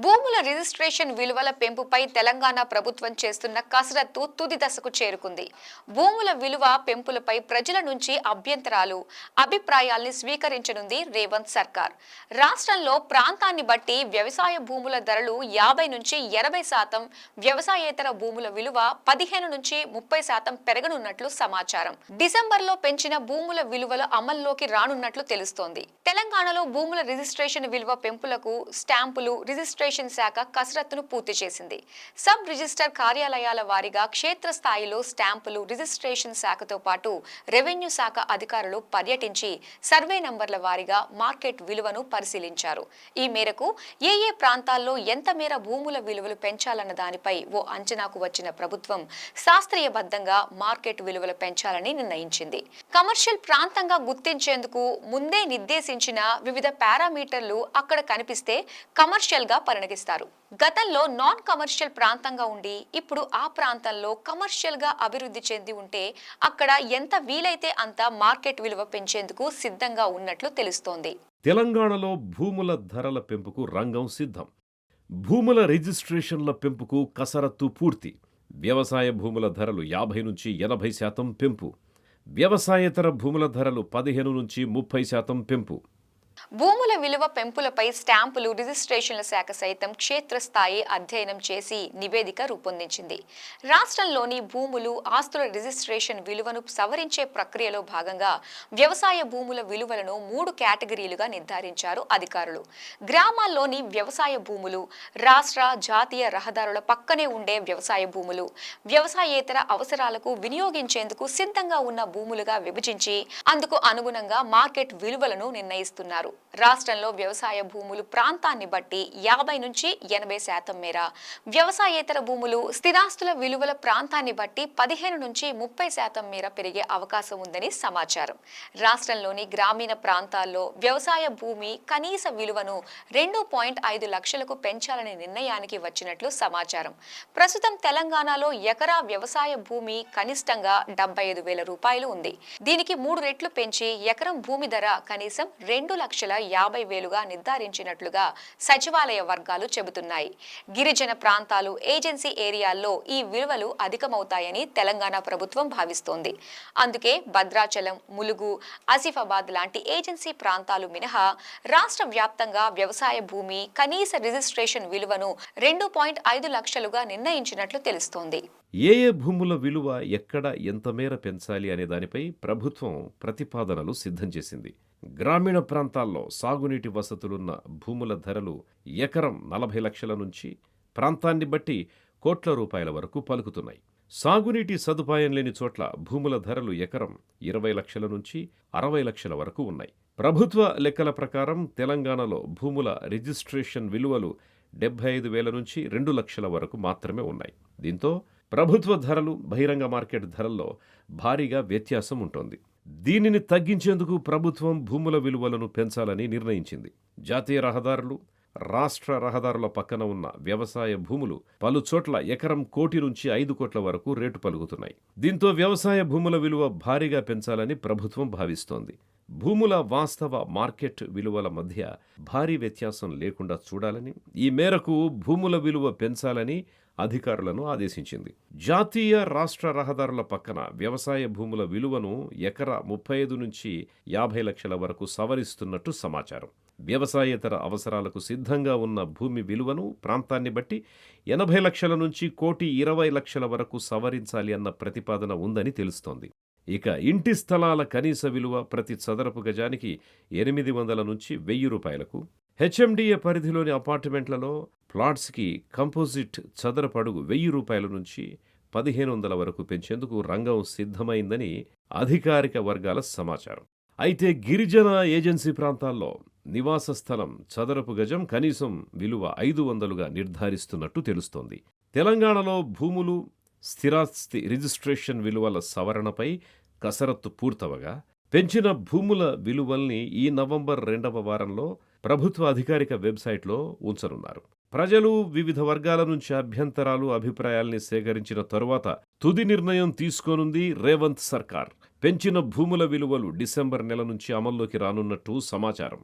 భూముల రిజిస్ట్రేషన్ విలువల పెంపుపై తెలంగాణ ప్రభుత్వం చేస్తున్న కసరత్తు తుది దశకు చేరుకుంది. భూముల విలువ పెంపులపై ప్రజల నుంచి అభ్యంతరాలు, అభిప్రాయాల్ని స్వీకరించనుంది రేవంత్ సర్కార్. రాష్ట్రంలో ప్రాంతాన్ని బట్టి వ్యవసాయ భూముల ధరలు 50 నుంచి 80%, వ్యవసాయేతర భూముల విలువ 15 నుంచి 30% పెరగనున్నట్లు సమాచారం. డిసెంబర్లో పెంచిన భూముల విలువల అమల్లోకి రానున్నట్లు తెలుస్తోంది. తెలంగాణలో భూముల రిజిస్ట్రేషన్ విలువ పెంపులకు స్టాంపులు రిజిస్ట్రేషన్ శాఖ కసరత్తును పూర్తి చేసింది. సబ్ రిజిస్టర్ కార్యాలయాల వారీగా క్షేత్రస్థాయిలో స్టాంపులు రిజిస్ట్రేషన్ శాఖతో పాటు రెవెన్యూ శాఖ అధికారులు పర్యటించి సర్వే నంబర్ల వారీగా మార్కెట్ విలువను పరిశీలించారు. ఈ మేరకు ఏ ప్రాంతాల్లో ఎంత మేర భూముల విలువలు పెంచాలన్న దానిపై ఓ అంచనాకు వచ్చిన ప్రభుత్వం శాస్త్రీయబద్ధంగా మార్కెట్ విలువలు పెంచాలని నిర్ణయించింది. కమర్షియల్ ప్రాంతంగా గుర్తించేందుకు ముందే నిర్దేశించిన వివిధ పారామీటర్లు అక్కడ కనిపిస్తే కమర్షియల్ గా పరిగణిస్తారు. గతంలో నాన్ కమర్షియల్ ప్రాంతంగా ఉండి ఇప్పుడు ఆ ప్రాంతంలో కమర్షియల్ గా అభివృద్ధి చెంది ఉంటే అక్కడ ఎంత వీలైతే అంత మార్కెట్ విలువ పెంచేందుకు సిద్ధంగా ఉన్నట్లు తెలుస్తోంది. తెలంగాణలో భూముల ధరల పెంపుకు రంగం సిద్ధం. భూముల రిజిస్ట్రేషన్ల పెంపుకు కసరత్తు పూర్తి. వ్యవసాయ భూముల ధరలు 50 నుంచి 80% పెంపు. వ్యవసాయేతర భూముల ధరలు 15 నుంచి 30% పెంపు. భూముల విలువ పెంపులపై స్టాంపులు రిజిస్ట్రేషన్ల శాఖ సైతం క్షేత్రస్థాయి అధ్యయనం చేసి నివేదిక రూపొందించింది. రాష్ట్రంలోని భూములు, ఆస్తుల రిజిస్ట్రేషన్ విలువను సవరించే ప్రక్రియలో భాగంగా వ్యవసాయ భూముల విలువలను 3 కేటగిరీలుగా నిర్ధారించారు అధికారులు. గ్రామాల్లోని వ్యవసాయ భూములు, రాష్ట్ర, జాతీయ రహదారుల పక్కనే ఉండే వ్యవసాయ భూములు, వ్యవసాయేతర అవసరాలకు వినియోగించేందుకు సిద్ధంగా ఉన్న భూములుగా విభజించి అందుకు అనుగుణంగా మార్కెట్ విలువలను నిర్ణయిస్తున్నారు. రాష్ట్రంలో వ్యవసాయ భూములు ప్రాంతాన్ని బట్టి 50 నుంచి 80% మేర, వ్యవసాయేతర భూములు, స్థిరాస్తుల విలువల ప్రాంతాన్ని బట్టి 15 నుంచి 30% మేర పెరిగే అవకాశం ఉందని సమాచారం. రాష్ట్రంలోని గ్రామీణ ప్రాంతాల్లో వ్యవసాయ భూమి కనీస విలువను 2.5 లక్షలకు పెంచాలనే నిర్ణయానికి వచ్చినట్లు సమాచారం. ప్రస్తుతం తెలంగాణలో ఎకరా వ్యవసాయ భూమి కనిష్టంగా 75,000 రూపాయలు ఉంది. దీనికి 3 రెట్లు పెంచి ఎకరం భూమి ధర కనీసం 2,50,000గా నిర్ధారించినట్లుగా సచివాలయ వర్గాలు చెబుతున్నాయి. గిరిజన ప్రాంతాలు, ఏజెన్సీ ఏరియాల్లో ఈ విలువలు అధికమవుతాయని తెలంగాణ ప్రభుత్వం భావిస్తోంది. అందుకే భద్రాచలం, ములుగు, ఆసిఫాబాద్ లాంటి ఏజెన్సీ ప్రాంతాలు మినహా రాష్ట్ర వ్యాప్తంగా వ్యవసాయ భూమి కనీస రిజిస్ట్రేషన్ విలువను 2.5 లక్షలుగా నిర్ణయించినట్లు తెలుస్తోంది. ఏ భూముల విలువ ఎక్కడ ఎంత మేర పెంచాలి అనే దానిపై ప్రభుత్వం ప్రతిపాదనలు సిద్ధం చేసింది. గ్రామీణ ప్రాంతాల్లో సాగునీటి వసతులున్న భూముల ధరలు ఎకరం 40 లక్షల నుంచి ప్రాంతాన్ని బట్టి కోట్ల రూపాయల వరకు పలుకుతున్నాయి. సాగునీటి సదుపాయం లేని చోట్ల భూముల ధరలు ఎకరం 20 లక్షల నుంచి 60 లక్షల వరకు ఉన్నాయి. ప్రభుత్వ లెక్కల ప్రకారం తెలంగాణలో భూముల రిజిస్ట్రేషన్ విలువలు 75,000 నుంచి 2 లక్షల వరకు మాత్రమే ఉన్నాయి. దీంతో ప్రభుత్వ ధరలు, బహిరంగ మార్కెట్ ధరల్లో భారీగా వ్యత్యాసం ఉంటుంది. దీనిని తగ్గించేందుకు ప్రభుత్వం భూముల విలువలను పెంచాలని నిర్ణయించింది. జాతీయ రహదారులు, రాష్ట్ర రహదారుల పక్కన ఉన్న వ్యవసాయ భూములు పలుచోట్ల ఎకరం 1 కోటి నుంచి 5 కోట్ల వరకు రేటు పలుకుతున్నాయి. దీంతో వ్యవసాయ భూముల విలువ భారీగా పెంచాలని ప్రభుత్వం భావిస్తోంది. భూముల వాస్తవ మార్కెట్ విలువల మధ్య భారీ వ్యత్యాసం లేకుండా చూడాలని, ఈ మేరకు భూముల విలువ పెంచాలని అధికారులను ఆదేశించింది. జాతీయ, రాష్ట్ర రహదారుల పక్కన వ్యవసాయ భూముల విలువను ఎకరా 35 నుంచి 50 లక్షల వరకు సవరిస్తున్నట్టు సమాచారం. వ్యవసాయేతర అవసరాలకు సిద్ధంగా ఉన్న భూమి విలువను ప్రాంతాన్ని బట్టి 80 లక్షల నుంచి 1,20 లక్షల వరకు సవరించాలి అన్న ప్రతిపాదన ఉందని తెలుస్తోంది. ఇక ఇంటి స్థలాల కనీస విలువ ప్రతి చదరపు గజానికి 800 నుంచి 1,000 రూపాయలకు, హెచ్ఎండిఏ పరిధిలోని అపార్ట్మెంట్లలో ప్లాట్స్కి కంపోజిట్ చదరపు అడుగు 1,000 రూపాయల నుంచి 1,500 వరకు పెంచేందుకు రంగం సిద్ధమైందని అధికారిక వర్గాల సమాచారం. అయితే గిరిజన ఏజెన్సీ ప్రాంతాల్లో నివాస స్థలం చదరపు గజం కనీసం విలువ 500గా నిర్ధారిస్తున్నట్టు తెలుస్తోంది. తెలంగాణలో భూములు, స్థిరాస్తి రిజిస్ట్రేషన్ విలువల సవరణపై కసరత్తు పూర్తవగా పెంచిన భూముల విలువల్ని ఈ నవంబర్ 2వ వారంలో ప్రభుత్వ అధికారిక వెబ్సైట్లో ఉంచనున్నారు. ప్రజలు, వివిధ వర్గాల నుంచి అభ్యంతరాలు, అభిప్రాయాల్ని సేకరించిన తరువాత తుది నిర్ణయం తీసుకోనుంది రేవంత్ సర్కార్. పెంచిన భూముల విలువలు డిసెంబర్ నెల నుంచి అమల్లోకి రానున్నట్టు సమాచారం.